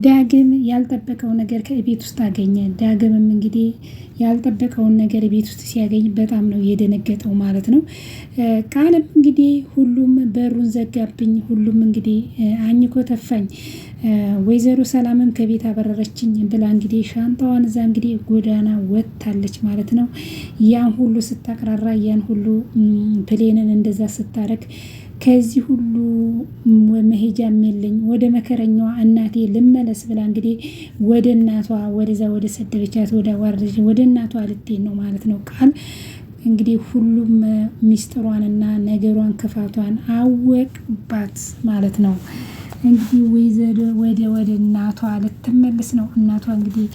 ዳግም ያልጠበቀው ነገር ከቤት ውስጥ አገኘ። ዳግምም እንግዲህ ያልጠበቀውን ነገር ቤት ውስጥ ሲያገኝ በጣም ነው የደነገጠው ማለት ነው። ቃልም እንግዲህ ሁሉም በሩን ዘጋብኝ፣ ሁሉም እንግዲህ አኝኮ ተፋኝ፣ ወይዘሮ ሰላምም ከቤት አበረረችኝ ብላ እንግዲህ ሻንጣዋን እዛ እንግዲህ ጎዳና ወጥታለች ማለት ነው። ያን ሁሉ ስታቅራራ፣ ያን ሁሉ ፕሌንን እንደዛ ስታረግ ከዚህ ሁሉ መሄጃም የለኝ ወደ መከረኛዋ እናቴ ልመለስ ብላ እንግዲህ ወደ እናቷ ወደዛ ወደ ሰደበቻት ወደ ዋርጅ ወደ እናቷ ልትሄድ ነው ማለት ነው። ቃል እንግዲህ ሁሉም ሚስጥሯንና ነገሯን ክፋቷን አወቅባት ማለት ነው። እንግዲህ ወይዘሮ ወደ እናቷ ልትመለስ ነው። እናቷ እንግዲህ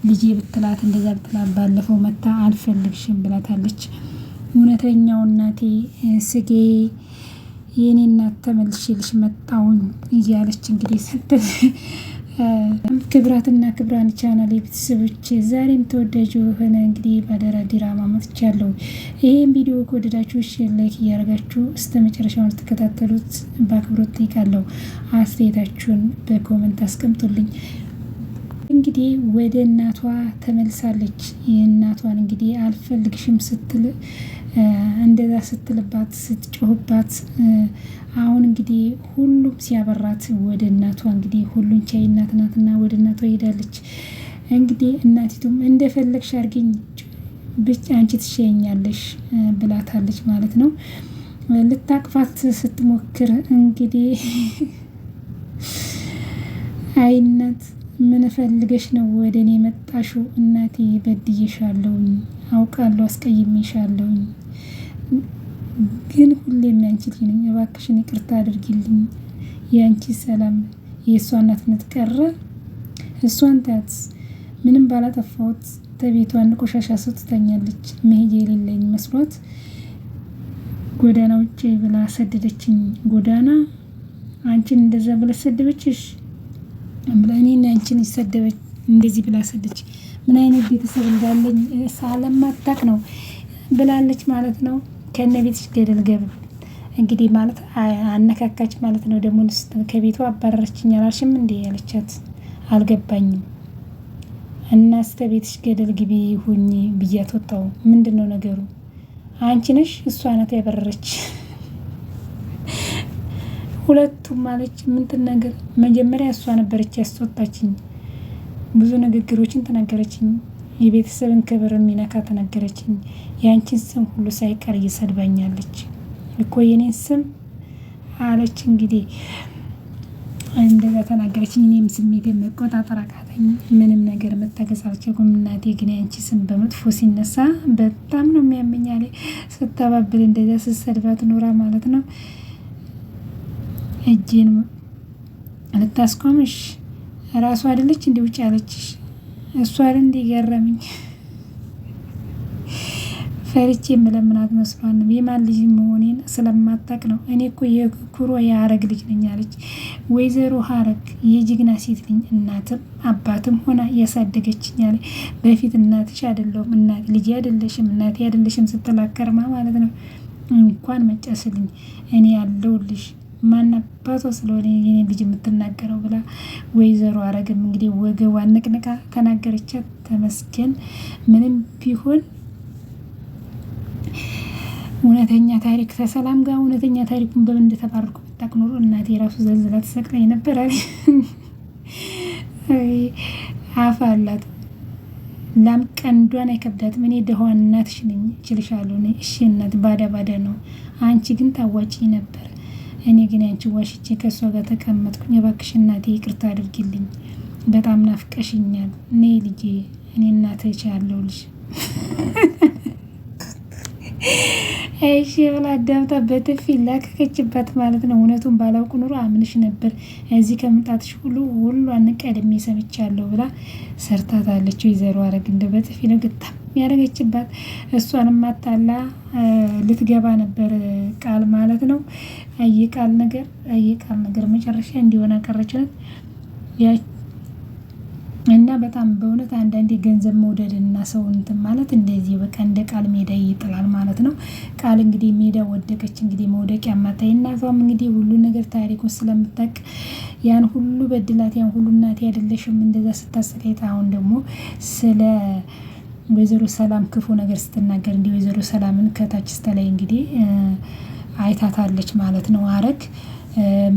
ልጄ ብትላት እንደዛ ብትላት ባለፈው መታ አልፈልግሽም ብላታለች። እውነተኛው እናቴ ስጌ የኔ እናት ተመልሼልሽ መጣሁኝ እያለች እንግዲህ ክብራትና ክብራን ቻናል የቤተሰቦች ዛሬም ተወዳጅ የሆነ እንግዲህ ባደራ ዲራማ መጥቻለሁ። ይህም ቪዲዮ ከወደዳችሁ ሼር፣ ላይክ እያደረጋችሁ እስከ መጨረሻውን ተከታተሉት በአክብሮት ጠይቃለሁ። አስተያየታችሁን በኮመንት አስቀምጡልኝ። እንግዲህ ወደ እናቷ ተመልሳለች። የእናቷን እንግዲህ አልፈልግሽም ስትል እንደዛ ስትልባት ስትጮህባት፣ አሁን እንግዲህ ሁሉም ሲያበራት ወደ እናቷ እንግዲህ ሁሉን ቻይ እናት ናትና ወደ እናቷ ሄዳለች። እንግዲህ እናቲቱም እንደፈለግሽ አድርጊኝ ብቻ አንቺ ትሸኛለሽ ብላታለች ማለት ነው። ልታቅፋት ስትሞክር እንግዲህ አይነት ምን ፈልገሽ ነው ወደ እኔ መጣሽው? እናቴ በድዬሻለሁኝ፣ አውቃለሁ አስቀይሜሻለሁኝ፣ ግን ሁሌም ያንቺ ልጅ ነኝ፣ እባክሽን ይቅርታ አድርጊልኝ። የአንቺ ሰላም የእሷ እናትነት ቀረ። እሷን ታት ምንም ባላጠፋሁት ተቤቷን ቆሻሻ ሰጥታኛለች። መሄጃ የሌለኝ መስሏት ጎዳና ውጭ ብላ ሰደደችኝ። ጎዳና አንቺን እንደዛ ብላ ሰደበችሽ ብላ እኔና አንቺን ይሰደበች እንደዚህ ብላ ሰደች። ምን አይነት ቤተሰብ እንዳለኝ ሳለማታቅ ነው ብላለች ማለት ነው። ከነ ቤትሽ ገደል ገብ እንግዲህ ማለት አነካካች ማለት ነው። ደግሞ ከቤቷ አባረረችኝ አላልሽም እንዴ ያለቻት አልገባኝም። እና እስከ ቤትሽ ገደል ግቢ ሁኚ ብያት ወጣው። ምንድነው ነገሩ? አንቺ ነሽ እሷ ናት ያበረረች? ሁለቱም ማለች ምንትን ነገር መጀመሪያ እሷ ነበረች ያስወጣችኝ። ብዙ ንግግሮችን ተናገረችኝ። የቤተሰብን ክብር የሚነካ ተናገረችኝ። የአንቺን ስም ሁሉ ሳይቀር እየሰድባኛለች እኮ የኔን ስም አለች። እንግዲህ እንደዛ ተናገረችኝ። እኔም ስሜቴን መቆጣጠር አቃተኝ። ምንም ነገር መታገስ አልቻልኩም። እናቴ ግን የአንቺ ስም በመጥፎ ሲነሳ በጣም ነው የሚያመኛል። ስታባብል እንደዛ ስትሰድባት ኖራ ማለት ነው። እጄን ልታስቆምሽ ራሱ አይደለች እንዲ ውጭ ያለችሽ እሷ አይደል እንዲ ገረመኝ። ፈርቼ የምለምናት መስሏን የማን ልጅ መሆኔን ስለማታቅ ነው። እኔ እኮ የኩሮ የሀረግ ልጅ ነኝ አለች። ወይዘሮ ሀረግ የጅግና ሴት ልኝ እናትም አባትም ሆና እያሳደገችኝ አለ። በፊት እናትሽ አይደለሁም እናት ልጅ አይደለሽም እናቴ አይደለሽም ስትላከርማ ማለት ነው። እንኳን መጨስልኝ እኔ ያለሁልሽ ማናባቷ ስለሆነ የኔ ልጅ የምትናገረው ብላ ወይዘሮ ሀረግም እንግዲህ ወገቧን ንቅንቃ ተናገረቻት። ተመስገን ምንም ቢሆን እውነተኛ ታሪክ ከሰላም ጋር እውነተኛ ታሪኩን በምን እንደተባረኩ ብታውቅ ኖሮ እናቴ ራሱ ዘልዝላ ተሰቅላኝ ነበር አለ። አፍ አላት ላም ቀንዷን አይከብዳትም። እኔ ደሃዋን እናትሽ ነኝ እችልሻለሁ። እሺ እናት ባዳ ነው። አንቺ ግን ታዋጪ ነበር። እኔ ግን ያንቺ ዋሽቼ ከእሷ ጋር ተቀመጥኩኝ። የባክሽ እናቴ ይቅርታ አድርጊልኝ። በጣም ናፍቀሽኛል። እኔ ልጄ እኔ እናትሽ ያለሁልሽ እሺ ብላ አዳምጣ በጥፊ ላከከችባት ማለት ነው። እውነቱን ባላውቅ ኑሮ አምንሽ ነበር። እዚህ ከመምጣትሽ ሁሏን ቀድሜ ሰምቻለሁ ብላ ሰርታታለች። ወይዘሮ ሀረግ እንደ በጥፊ ነው ግጣም ያደረገችባት። እሷንም ማታላ ልትገባ ነበር ቃል ማለት ነው። አየቃል ነገር መጨረሻ እንዲሆን አቀረችለት። እና በጣም በእውነት አንዳንዴ ገንዘብ መውደድ እና ሰው እንትን ማለት እንደዚህ በቃ እንደ ቃል ሜዳ ይጥላል ማለት ነው። ቃል እንግዲህ ሜዳ ወደቀች እንግዲህ መውደቂያ ማታ እናቷም እንግዲህ ሁሉ ነገር ታሪኩን ስለምታውቅ ያን ሁሉ በድላት ያን ሁሉ እናቴ አይደለሽም እንደዛ ስታሰቃይት አሁን ደግሞ ስለ ወይዘሮ ሰላም ክፉ ነገር ስትናገር እንዲህ ወይዘሮ ሰላምን ከታች ስተላይ እንግዲህ አይታታለች ማለት ነው። አረግ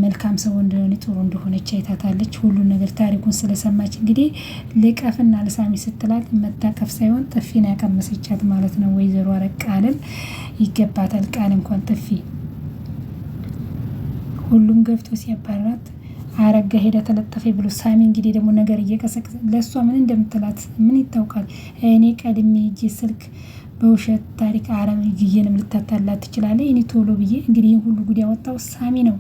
መልካም ሰው እንደሆነ ጥሩ እንደሆነች አይታታለች። ሁሉን ነገር ታሪኩን ስለሰማች እንግዲህ ልቀፍና ልሳሚ ስትላት መታቀፍ ሳይሆን ጥፊን ያቀመሰቻት ማለት ነው። ወይዘሮ አረግ ቃልን ይገባታል። ቃል እንኳን ጥፊ ሁሉም ገብቶ ሲያባራት አረጋ ሄዳ ተለጠፈ ብሎ ሳሚ እንግዲህ ደግሞ ነገር እየቀሰቀሰ ለእሷ ምን እንደምትላት ምን ይታውቃል። እኔ ቀድሜ እጄ ስልክ በውሸት ታሪክ አረም ግዬንም ልታታላት ትችላለች። እኔ ቶሎ ብዬ እንግዲህ ይህን ሁሉ ጉድ ያወጣው ሳሚ ነው።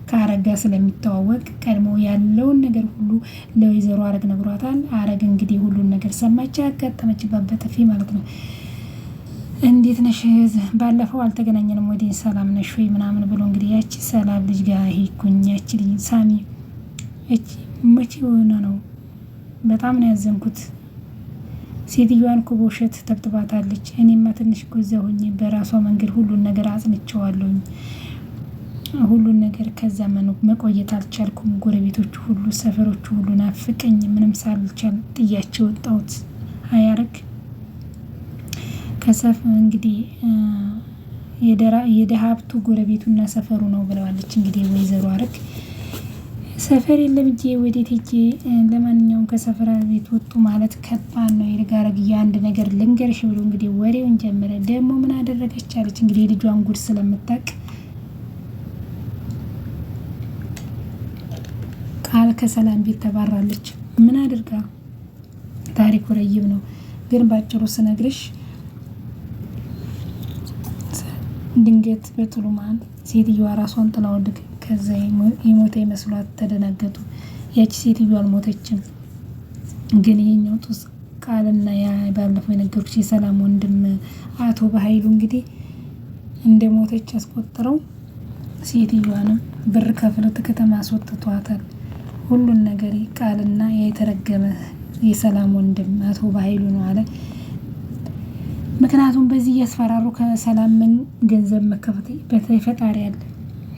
ከአረጋ ስለሚተዋወቅ ቀድሞ ያለውን ነገር ሁሉ ለወይዘሮ አረግ ነግሯታል። አረግ እንግዲህ ሁሉን ነገር ሰማች። ያጋጠመችባት በጥፊ ማለት ነው። እንዴት ነሽ? ባለፈው አልተገናኘንም ወደ ሰላም ነሽ ወይ ምናምን ብሎ እንግዲህ ያቺ ሰላም ልጅ ጋር ሄድኩኝ። ያቺ ልጅ ሳሚ መቼ ሆነ ነው? በጣም ነው ያዘንኩት። ሴትዮዋን እኮ በውሸት ተብትባታለች። እኔማ ትንሽ ጎዛ ሆኜ በራሷ መንገድ ሁሉን ነገር አጽንቸዋለሁኝ። ሁሉን ነገር ከዛ መቆየት አልቻልኩም። ጎረቤቶቹ ሁሉ ሰፈሮቹ ሁሉ ናፍቀኝ። ምንም ሳልቻል ጥያቸው ወጣሁት። አያረግ ከሰፍ እንግዲህ የደሀብቱ ጎረቤቱና ሰፈሩ ነው ብለዋለች። እንግዲህ ወይዘሮ አረግ ሰፈር የለም እጄ ወዴት ሄጄ፣ ለማንኛውም ከሰፈራ ቤት ወጡ ማለት ከባድ ነው። የልጋረግ አንድ ነገር ልንገርሽ ብሎ እንግዲህ ወሬውን ጀመረ። ደግሞ ምን አደረገች አለች። እንግዲህ ልጇን ጉድ ስለምታውቅ ቃል ከሰላም ቤት ተባራለች። ምን አድርጋ? ታሪኩ ረይም ነው ግን ባጭሩ ስነግርሽ ድንገት በጥሉማን ሴትዮዋ ራሷን ጥላ ወደቀ። ከዛ የሞተ ይመስሏት ተደናገጡ። ያቺ ሴትዮዋ አልሞተችም፣ ግን ይሄኛው ጡስ ቃልና ያ ባለፈው የነገርኩሽ የሰላም ወንድም አቶ በኃይሉ እንግዲህ እንደ ሞተች አስቆጥረው ሴትዮዋንም ብር ከፍለው ከተማ አስወጥቷታል። ሁሉን ነገር ቃልና የተረገመ የሰላም ወንድም አቶ በኃይሉ ነው አለ። ምክንያቱም በዚህ እያስፈራሩ ከሰላም ምን ገንዘብ መከፈት ፈጣሪ ያለ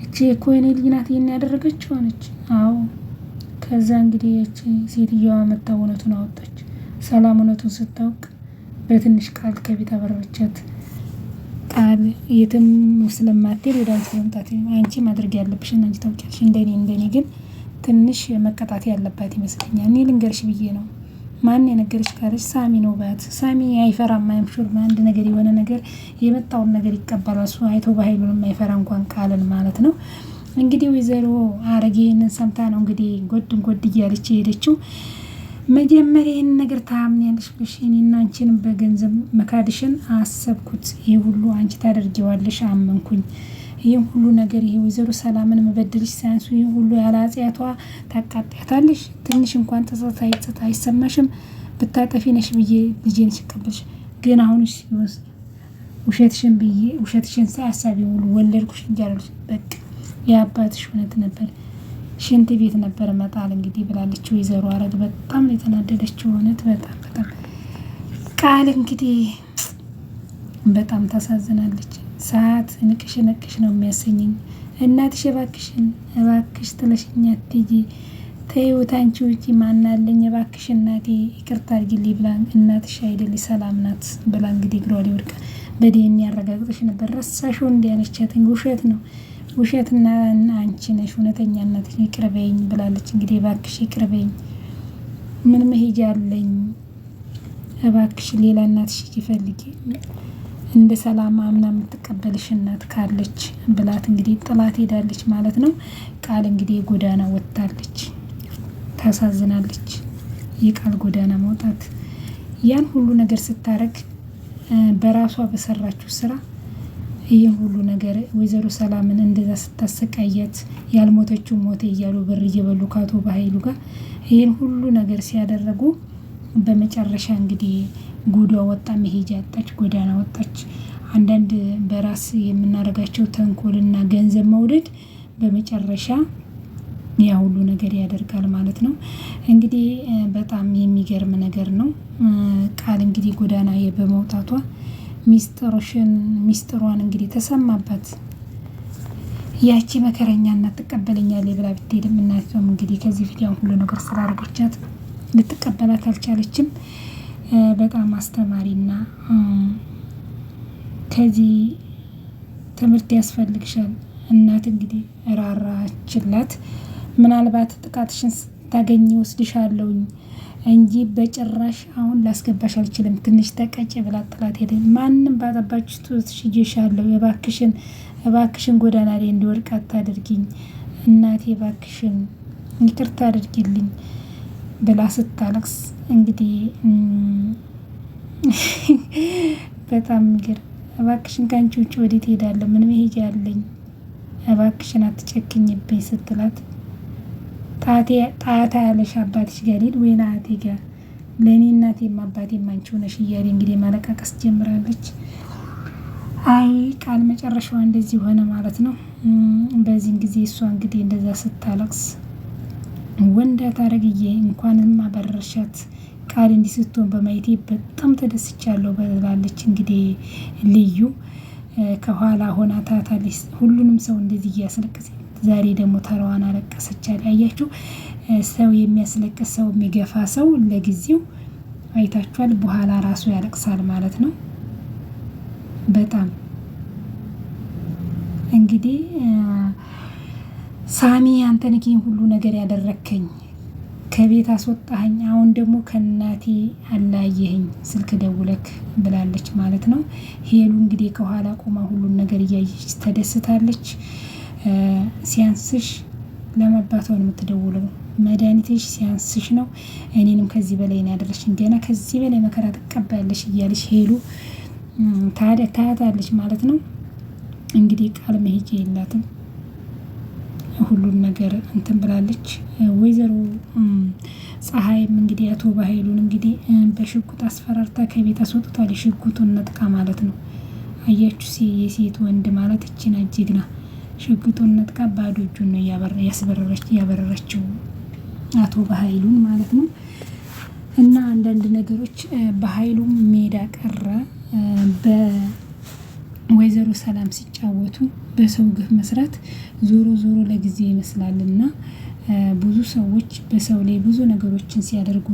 እቺ እኮ የኔ ልጅ ናት ይሄን ያደረገች ሆነች። አዎ ከዛ እንግዲህ እቺ ሴትዮዋ መታ እውነቱን አወጣች። ሰላም እውነቱን ስታውቅ በትንሽ ቃል ከቤት አበረረቻት። ቃል የትም ስለማትሄድ ወደ አንቺ መምጣት አንቺ ማድረግ ያለብሽን አንቺ ታውቂያለሽ። እንደኔ ግን ትንሽ መቀጣት ያለባት ይመስለኛል። እኔ ልንገርሽ ብዬ ነው። ማን የነገረች ካለች ሳሚ ነው ባት። ሳሚ አይፈራም አይምሹር። አንድ ነገር የሆነ ነገር የመጣውን ነገር ይቀበላል። እሱ አይቶ በኃይሉንም አይፈራ እንኳን ቃልን ማለት ነው። እንግዲህ ወይዘሮ አረጌንን ሰምታ ነው እንግዲህ ጎድ እያለች የሄደችው። መጀመሪያ ይህን ነገር ታምኛለሽ ብለሽ እኔና አንቺንም በገንዘብ መካድሽን አሰብኩት። ይህ ሁሉ አንቺ ታደርጊዋለሽ አመንኩኝ። ይህም ሁሉ ነገር ይሄ ወይዘሮ ሰላምን መበደልሽ ሳያንሱ ይህ ሁሉ ያለ አጽያቷ ታቃጥያታለሽ። ትንሽ እንኳን ተጸጸት አይሰማሽም? ብታጠፊ ነሽ ብዬ ልጄን ሲቀበልሽ ግን አሁንሽ ውሸትሽን ብዬ ውሸትሽን ሳያሳቢ ሙሉ ወለድኩሽ እንጂ አላለሽ። በቃ የአባትሽ እውነት ነበር። ሽንት ቤት ነበር መጣል እንግዲህ ብላለች ወይዘሮ አረግ። በጣም ነው የተናደደችው። እውነት በጣም ቃል እንግዲህ በጣም ታሳዝናለች። ሰዓት ንቅሽ ነው የሚያሰኘኝ። እናትሽ እባክሽ ጥለሽኝ አትሂጂ፣ ተይው ታንቺ ውጪ ማናለኝ እባክሽ እናቴ ይቅርታ አድርጊልኝ ብላ እናትሽ አይደል ሰላም ናት ብላ እንግዲህ እግሯ ላይ ወድቃ በዲኤንኤ ያረጋግጥሽ ነበር ረሳሽው እንዲያነቻትኝ ውሸት ነው ውሸትና አንቺ ነሽ እውነተኛ እናትሽ ይቅርበኝ ብላለች። እንግዲህ እባክሽ ይቅርበኝ፣ ምን መሄጃ አለኝ፣ እባክሽ ሌላ እናትሽ ይፈልጊ እንደ ሰላም አምና የምትቀበልሽ እናት ካለች ብላት እንግዲህ ጥላት ሄዳለች ማለት ነው። ቃል እንግዲህ ጎዳና ወጥታለች። ታሳዝናለች። የቃል ጎዳና መውጣት ያን ሁሉ ነገር ስታረግ በራሷ በሰራችው ስራ ይህን ሁሉ ነገር ወይዘሮ ሰላምን እንደዛ ስታሰቃያት ያልሞተችው ሞተ እያሉ ብር እየበሉ ከአቶ በኃይሉ ጋር ይህን ሁሉ ነገር ሲያደረጉ በመጨረሻ እንግዲህ ጉዷ ወጣ። መሄጃ ያጣች ጎዳና ወጣች። አንዳንድ በራስ የምናደርጋቸው ተንኮልና ገንዘብ መውደድ በመጨረሻ ያ ሁሉ ነገር ያደርጋል ማለት ነው። እንግዲህ በጣም የሚገርም ነገር ነው። ቃል እንግዲህ ጎዳና በመውጣቷ ሚስጥሯን እንግዲህ ተሰማባት። ያቺ መከረኛ እናት ትቀበለኛለች ብላ ብትሄድም እናቷም እንግዲህ ከዚህ ፊት ያው ሁሉ ነገር ስላደረገቻት ልትቀበላት አልቻለችም። በጣም አስተማሪና ከዚህ ትምህርት ያስፈልግሻል እናት እንግዲህ ራራችላት። ምናልባት ጥቃትሽን ታገኝ ወስድሻለሁኝ እንጂ በጭራሽ አሁን ላስገባሽ አልችልም፣ ትንሽ ተቀጭ ብላ ጥላት ሄደ። ማንም ባጠባችሁ ትወስጂሻለሁ፣ እባክሽን ጎዳና ላይ እንዲወድቅ አታድርጊኝ እናቴ፣ እባክሽን ይቅርታ አድርጊልኝ ብላ ስታለቅስ እንግዲህ በጣም ምግር እባክሽን ከአንቺ ውጭ ወዴት ሄዳለሁ? ምን መሄጃ አለኝ? እባክሽን አትጨክኝብኝ ስትላት ጣታ ያለሽ አባትሽ ጋር ሄድ ወይ አያቴ ጋር፣ ለእኔ እናቴም አባቴም አንቺ ሆነሽ እያለ እንግዲህ ማለቃቀስ ጀምራለች። አይ ቃል መጨረሻዋ እንደዚህ ሆነ ማለት ነው። በዚህን ጊዜ እሷ እንግዲህ እንደዛ ስታለቅስ ወንዳት አረግዬ እንኳንም አበረሻት ቃል እንዲህ ስትሆን በማየቴ በጣም ተደስቻለሁ ብላለች። እንግዲህ ልዩ ከኋላ ሆና ታታለች፣ ሁሉንም ሰው እንደዚህ እያስለቀሰ ዛሬ ደግሞ ተራዋን አለቀሰች። አያችሁ፣ ሰው የሚያስለቅስ ሰው የሚገፋ ሰው ለጊዜው አይታችኋል፣ በኋላ ራሱ ያለቅሳል ማለት ነው። በጣም እንግዲህ ሳሚ አንተን ሁሉ ነገር ያደረከኝ ከቤት አስወጣኸኝ፣ አሁን ደግሞ ከእናቴ አላየኸኝ ስልክ ደውለክ ብላለች ማለት ነው። ሄሉ እንግዲህ ከኋላ ቆማ ሁሉን ነገር እያየች ተደስታለች። ሲያንስሽ ለመባቷ ነው የምትደውለው፣ መድኃኒትሽ ሲያንስሽ ነው፣ እኔንም ከዚህ በላይ ነው ያደረሽኝ፣ ገና ከዚህ በላይ መከራ ትቀበያለሽ እያለች ሄሉ ታያታለች ማለት ነው። እንግዲህ ቃል መሄጃ የላትም፣ ሁሉን ነገር እንትን ብላለች። ወይዘሮ ፀሐይም እንግዲህ አቶ በኃይሉን እንግዲህ በሽጉጥ አስፈራርታ ከቤት አስወጥቷል። የሽጉጡን ነጥቃ ማለት ነው። አያችሁ፣ የሴት ወንድ ማለት እቺና ጀግና ሽጉጡን ነጥቃ ባዶ እጁን ነው ያበረረችው አቶ በኃይሉን ማለት ነው። እና አንዳንድ ነገሮች በኃይሉም ሜዳ ቀረ። በወይዘሮ ሰላም ሲጫወቱ በሰው ግፍ መስራት ዞሮ ዞሮ ለጊዜ ይመስላልና ብዙ ሰዎች በሰው ላይ ብዙ ነገሮችን ሲያደርጉ፣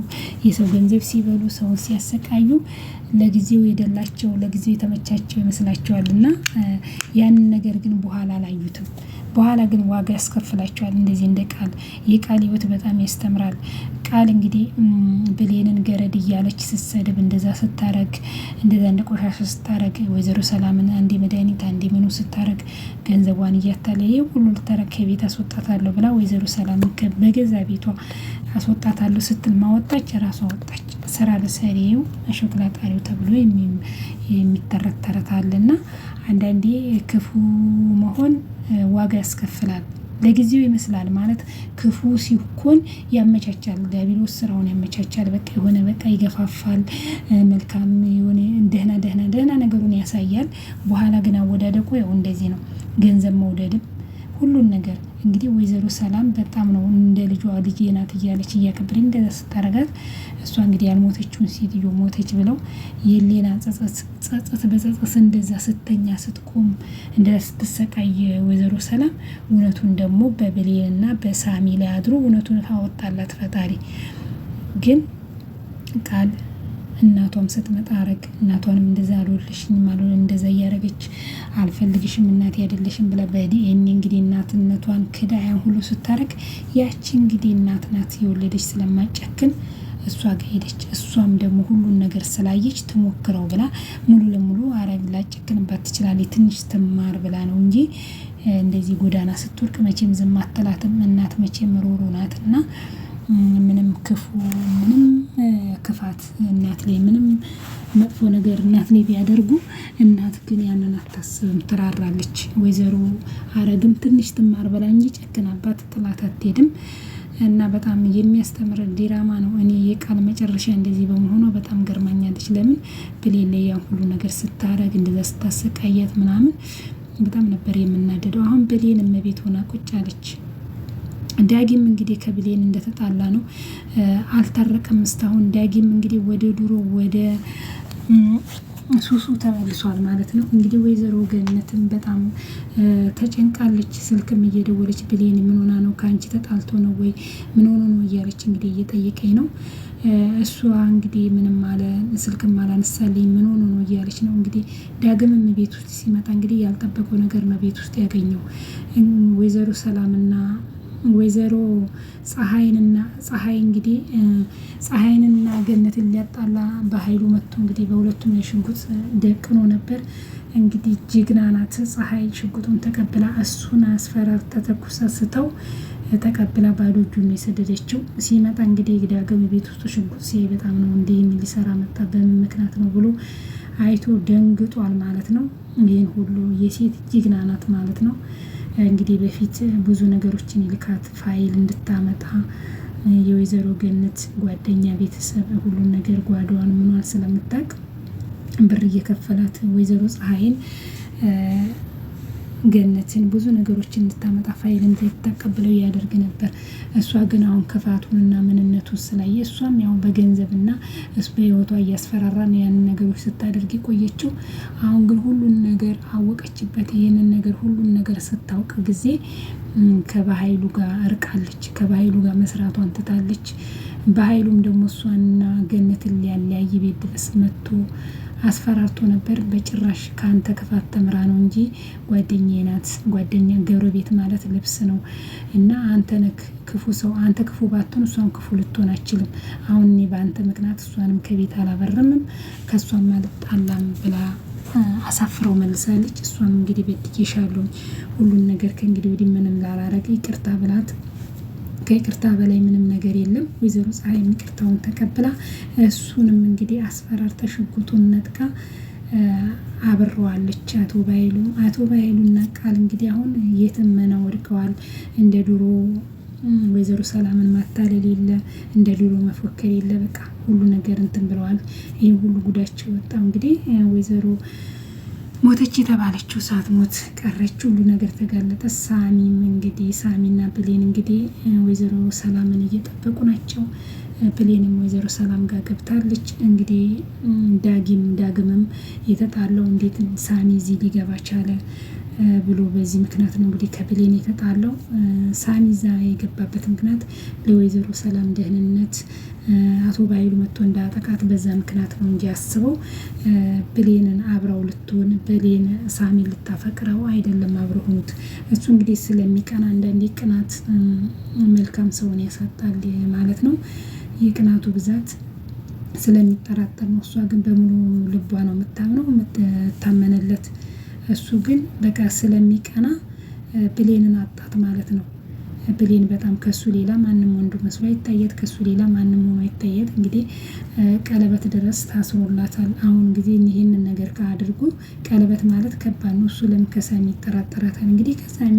የሰው ገንዘብ ሲበሉ፣ ሰውን ሲያሰቃዩ ለጊዜው የደላቸው ለጊዜው የተመቻቸው ይመስላቸዋል እና ያንን ነገር ግን በኋላ አላዩትም። በኋላ ግን ዋጋ ያስከፍላቸዋል። እንደዚህ እንደ ቃል የቃል ህይወት በጣም ያስተምራል። ቃል እንግዲህ ብሌንን ገረድ እያለች ስትሰድብ፣ እንደዛ ስታረግ፣ እንደዛ እንደ ቆሻሻ ስታረግ፣ ወይዘሮ ሰላምን አንዴ መድኃኒት አንዴ ምኑ ስታረግ፣ ገንዘቧን እያታለ ይህ ሁሉ ልታረግ ከቤት አስወጣታለሁ ብላ ወይዘሮ ሰላምን በገዛ ቤቷ አስወጣታለሁ ስትል ማወጣች ራሷ ወጣች። ስራ ለሰሪው ሾክላ ጣሪው ተብሎ የሚተረት ተረት አለና አንዳንዴ ክፉ መሆን ዋጋ ያስከፍላል። ለጊዜው ይመስላል ማለት ክፉ ሲኮን ያመቻቻል፣ ዲያብሎስ ስራውን ያመቻቻል። በቃ የሆነ በቃ ይገፋፋል፣ መልካም የሆነ ደህና ነገሩን ያሳያል። በኋላ ግን አወዳደቁ ያው እንደዚህ ነው። ገንዘብ መውደድም ሁሉን ነገር እንግዲህ ወይዘሮ ሰላም በጣም ነው እንደ ልጇ ልጅ ናት እያለች እያከበረኝ እንደዛ ስታረጋት፣ እሷ እንግዲህ ያልሞተችውን ሴትዮ ሞተች ብለው የሌላ ጸጸት በጸጸት እንደዛ ስተኛ ስትቆም እንደዛ ስትሰቃይ ወይዘሮ ሰላም እውነቱን ደግሞ በብሌንና በሳሚ ላይ አድሮ እውነቱን አወጣላት ፈጣሪ። ግን ቃል እናቷም ስትመጣ አረግ እናቷንም እንደዛ አልወለሽኝም አልወለ እንደዛ እያረገች አልፈልግሽም እናቴ አይደለሽም ብላ በዲኤንኤ እንግዲህ እናትነቷን ክዳ ያን ሁሉ ስታረግ ያቺ እንግዲህ እናት ናት የወለደች ስለማጨክን እሷ ጋር ሄደች። እሷም ደግሞ ሁሉን ነገር ስላየች ትሞክረው ብላ ሙሉ ለሙሉ አረግ ላጨክንባት ትችላለች፣ ትንሽ ትማር ብላ ነው እንጂ እንደዚህ ጎዳና ስትወርቅ መቼም ዝም አትላትም። እናት መቼም ሮሮ ናትና ምንም ክፉ ምንም ክፋት እናት ላይ ምንም መጥፎ ነገር እናት ላይ ቢያደርጉ እናት ግን ያንን አታስብም፣ ትራራለች። ወይዘሮ አረግም ትንሽ ትማር በላ እንጂ ጨክናባት ጥላት አትሄድም። እና በጣም የሚያስተምር ዲራማ ነው። እኔ የቃል መጨረሻ እንደዚህ በመሆኗ በጣም ገርማኛለች። ለምን ብሌን ላይ ያን ሁሉ ነገር ስታረግ እንደዛ ስታሰቃያት ምናምን በጣም ነበር የምናደደው። አሁን ብሌን እመቤት ሆና ቁጭ አለች። ዳጊም እንግዲህ ከብሌን እንደተጣላ ነው፣ አልታረቀም እስካሁን። ዳጊም እንግዲህ ወደ ድሮ ወደ ሱሱ ተመልሷል ማለት ነው። እንግዲህ ወይዘሮ ገነትን በጣም ተጨንቃለች። ስልክም እየደወለች ብሌን ምን ሆና ነው? ከአንቺ ተጣልቶ ነው ወይ? ምን ሆኖ ነው እያለች እንግዲህ እየጠየቀኝ ነው። እሷ እንግዲህ ምንም አለ ስልክም አላነሳልኝ ምን ሆኖ ነው እያለች ነው። እንግዲህ ዳግምም ቤት ውስጥ ሲመጣ እንግዲህ ያልጠበቀው ነገር ነው ቤት ውስጥ ያገኘው። ወይዘሮ ሰላምና ወይዘሮ ፀሐይ እንግዲህ ፀሐይንና ገነትን ሊያጣላ በኃይሉ መጥቶ እንግዲህ በሁለቱም የሽጉጥ ደቅኖ ነበር። እንግዲህ ጀግና ናት ፀሐይ። ሽጉጡን ተቀብላ እሱን አስፈራር ተተኩሳ ስተው ተቀብላ ባዶ እጁን ነው የሰደደችው። ሲመጣ እንግዲህ ዳግም ቤት ውስጥ ሽጉጥ ሲያይ በጣም ነው እንዲህ ሊሰራ መጣ በምን ምክንያት ነው ብሎ አይቶ ደንግጧል ማለት ነው። ይህን ሁሉ የሴት ጀግና ናት ማለት ነው። እንግዲህ በፊት ብዙ ነገሮችን ይልካት ፋይል እንድታመጣ የወይዘሮ ገነት ጓደኛ ቤተሰብ ሁሉን ነገር ጓዳዋን ምኗን ስለምታውቅ ብር እየከፈላት ወይዘሮ ፀሐይን ገነትን ብዙ ነገሮችን እንድታመጣ ፋይል እንድትቀበለው ያደርግ ነበር። እሷ ግን አሁን ክፋቱንና ምንነቱን ስላየ እሷም ያው በገንዘብና እሱ በህይወቷ እያስፈራራ ነው ያንን ነገሮች ስታደርግ የቆየችው። አሁን ግን ሁሉን ነገር አወቀችበት። ይህንን ነገር ሁሉን ነገር ስታውቅ ጊዜ ከባሀይሉ ጋር እርቃለች። ከባሀይሉ ጋር መስራቷን ትታለች። በሀይሉም ደግሞ እሷንና ገነትን ሊያለያይ ቤት ድረስ መጥቶ አስፈራርቶ ነበር። በጭራሽ ከአንተ ክፋት ተምራ ነው እንጂ ጓደኛዬ ናት። ጓደኛ ጎረቤት ማለት ልብስ ነው እና አንተ ነህ ክፉ ሰው። አንተ ክፉ ባትሆን እሷም ክፉ ልትሆን አችልም። አሁን እኔ በአንተ ምክንያት እሷንም ከቤት አላበረምም ከእሷም አልጣላም ብላ አሳፍረው መልሳለች። እሷም እንግዲህ በድዬሻለሁ ሁሉን ነገር ከእንግዲህ ወዲህ ምንም ላላረግ ይቅርታ ብላት ከይቅርታ በላይ ምንም ነገር የለም። ወይዘሮ ፀሐይ ይቅርታውን ተቀብላ እሱንም እንግዲህ አስፈራርታ ሽጉጡን ነጥቃ አብረዋለች። አቶ ባይሉና ቃል እንግዲህ አሁን የትመና ወድቀዋል። እንደ ድሮ ወይዘሮ ሰላምን ማታለል የለ፣ እንደ ድሮ መፎከር የለ። በቃ ሁሉ ነገር እንትን ብለዋል። ይህ ሁሉ ጉዳቸው ወጣው። እንግዲህ ወይዘሮ ሞተች የተባለችው ሳትሞት ቀረች። ሁሉ ነገር ተጋለጠ። ሳሚም እንግዲህ ሳሚና ብሌን እንግዲህ ወይዘሮ ሰላምን እየጠበቁ ናቸው። ብሌንም ወይዘሮ ሰላም ጋር ገብታለች። እንግዲህ ዳግምም የተጣለው እንዴት ሳሚ እዚህ ሊገባ ቻለ ብሎ በዚህ ምክንያት ነው እንግዲህ ከብሌን የተጣለው። ሳሚ እዛ የገባበት ምክንያት ለወይዘሮ ሰላም ደህንነት አቶ ባይሉ መጥቶ እንዳጠቃት በዛ ምክንያት ነው እንጂ ያስበው ብሌንን አብረው ልትሆን ብሌን ሳሚ ልታፈቅረው አይደለም አብረው ሆኑት። እሱ እንግዲህ ስለሚቀና አንዳንዴ ቅናት መልካም ሰውን ያሳጣል ማለት ነው። የቅናቱ ብዛት ስለሚጠራጠር ነው። እሷ ግን በሙሉ ልቧ ነው የምታምነው የምታመነለት። እሱ ግን በቃ ስለሚቀና ብሌንን አጣት ማለት ነው። ብሌን በጣም ከሱ ሌላ ማንም ወንዱ መስሎ አይታየት፣ ከሱ ሌላ ማንም ሆኖ አይታየት። እንግዲህ ቀለበት ድረስ ታስሮላታል። አሁን ጊዜ ይህንን ነገር ካድርጉ ቀለበት ማለት ከባድ ነው። እሱ ለምን ከሳሚ ይጠራጠራታል? እንግዲህ ከሳሚ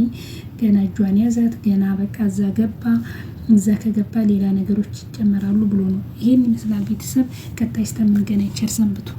ገና እጇን ያዛት፣ ገና በቃ እዛ ገባ። እዛ ከገባ ሌላ ነገሮች ይጨመራሉ ብሎ ነው። ይህን ይመስላል ቤተሰብ። ቀጣይ እስከምንገናኝ ቸር ሰንብቱ።